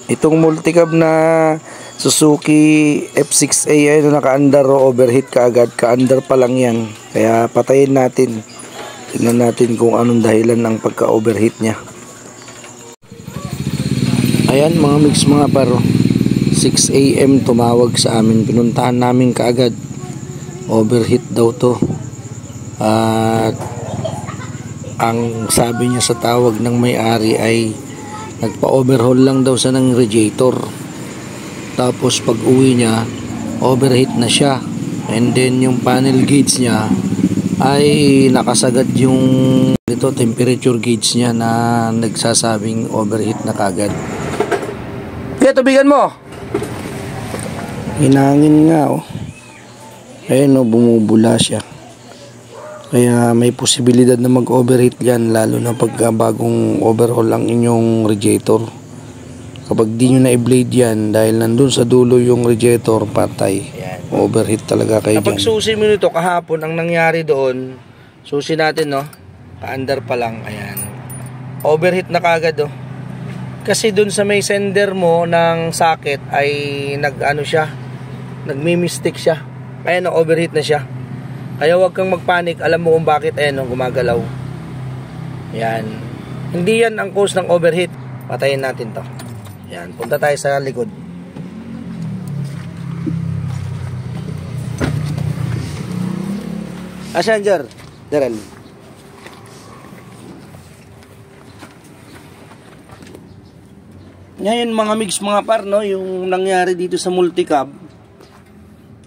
Itong multicab na Suzuki F6A ay naka-under o overheat kaagad. Ka-under pa lang yan. Kaya patayin natin. Tignan natin kung anong dahilan ng pagka-overheat niya. Ayan mga mix mga paro. 6 AM tumawag sa amin. Pinuntahan namin kaagad. Overheat daw to. At ang sabi niya sa tawag ng may-ari ay nagpa-overhaul lang daw sa ng radiator. Tapos pag uwi niya, overheat na siya. And then yung panel gauge niya ay nakasagad yung temperature gauge niya na nagsasabing overheat na kagad. Kaya tubigan mo. Hinangin nga oh. Ayun oh, bumubula siya. Kaya may posibilidad na mag-overheat yan, lalo na pag bagong overhaul ang inyong radiator. Kapag di nyo na-blade yan, dahil nandun sa dulo yung radiator, patay. Overheat talaga kayo dyan. Kapag susi mo nito kahapon, ang nangyari doon, susi natin no, ka-under pa lang, ayan. Overheat na kagad oh. Kasi doon sa may sender mo ng socket ay nag-ano siya, nagmi-mistake siya. Ayan, overheat na siya. Kaya huwag kang magpanik, alam mo kung bakit ayan gumagalaw. Yan. Hindi yan ang cause ng overheat. Patayin natin to. Yan, punta tayo sa likod. Asan Jer? Daryl. Ngayon mga mix mga par, no, yung nangyari dito sa multicab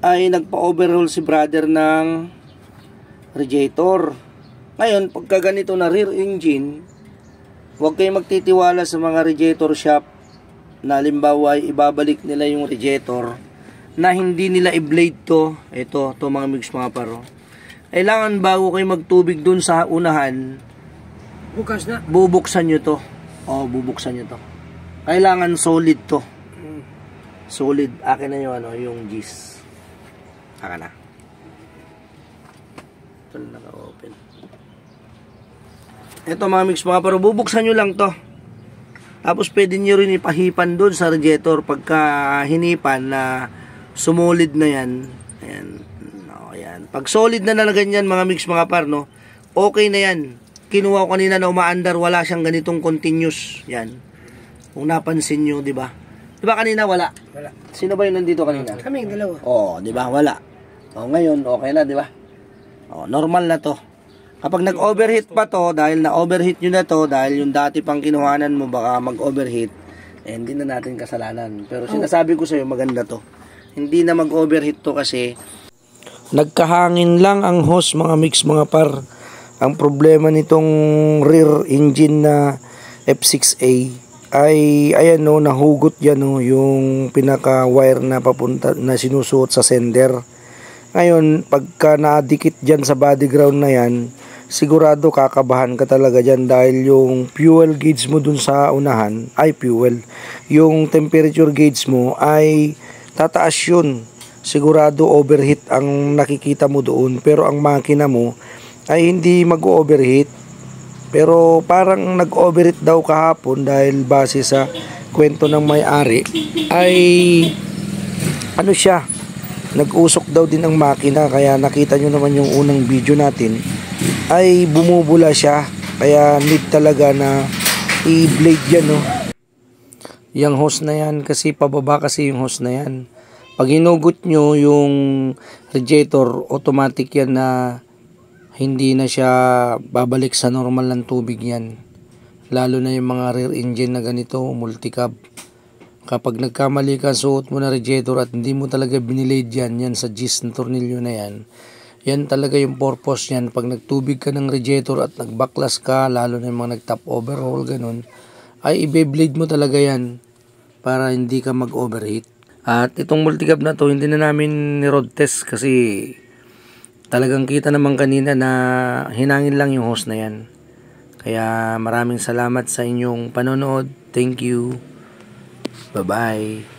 ay nagpa-overhaul si brother ng radiator. Ngayon, pagka ganito na rear engine, huwag kayong magtitiwala sa mga radiator shop na halimbawa ibabalik nila yung radiator na hindi nila i-blade to. Ito mga mix mga paro. Kailangan bago kayo magtubig dun sa unahan, bukas na. Bubuksan nyo to. O, bubuksan nyo to. Kailangan solid to. Solid. Akin na yung yung gis. Akin na. Ito naka-open. Ito mga mix mga paro, bubuksan nyo lang to. Tapos pwede nyo rin ipahipan doon sa radiator. Pagka hinipan na sumolid na yan. Ayan. No, ayan. Pag solid na ganyan mga mix mga par, no, okay na yan. Kinuha ko kanina na umaandar, wala siyang ganitong continuous. Yan. Kung napansin nyo, di ba? Di ba kanina wala? Wala. Sino ba yung nandito kanina? Kami dalawa. Oo, di ba? Wala. O, ngayon, okay na, di ba? O, normal na to. Kapag nag-overheat pa to, dahil na-overheat nyo na to, dahil yung dati pang kinuhanan mo baka mag-overheat, eh, hindi na natin kasalanan. Pero sinasabi ko sa'yo, maganda to. Hindi na mag-overheat to kasi nagkahangin lang ang hose mga mix mga par. Ang problema nitong rear engine na F6A ay ayan no, nahugot yan no, yung pinaka wire na papunta na sinusuot sa sender. Ngayon, pagka nadikit dyan sa body ground na yan, sigurado kakabahan ka talaga dyan dahil yung fuel gauge mo dun sa unahan ay fuel. Yung temperature gauge mo ay tataas yun. Sigurado overheat ang nakikita mo doon, pero ang makina mo ay hindi mag-overheat. Pero parang nag-overheat daw kahapon dahil base sa kwento ng may-ari ay ano siya, nag-usok daw din ang makina. Kaya nakita nyo naman yung unang video natin ay bumubula siya. Kaya need talaga na i-blade yan no. Yung hose na yan kasi pababa kasi yung hose na yan. Pag hinugot nyo yung radiator, automatic yan na hindi na siya babalik sa normal ng tubig yan. Lalo na yung mga rear engine na ganito, multicab. Kapag nagkamali ka, suot mo na radiator at hindi mo talaga binilade yan sa gis ng tornilyo na yan. Yan talaga yung purpose yan. Pag nagtubig ka ng radiator at nagbaklas ka, lalo na yung mga nagtap overhaul, ganun, ay i-blade mo talaga yan para hindi ka mag-overheat. At itong multicab na to, hindi na namin ni-road test kasi talagang kita naman kanina na hinangin lang yung hose na yan. Kaya maraming salamat sa inyong panonood. Thank you. Bye-bye.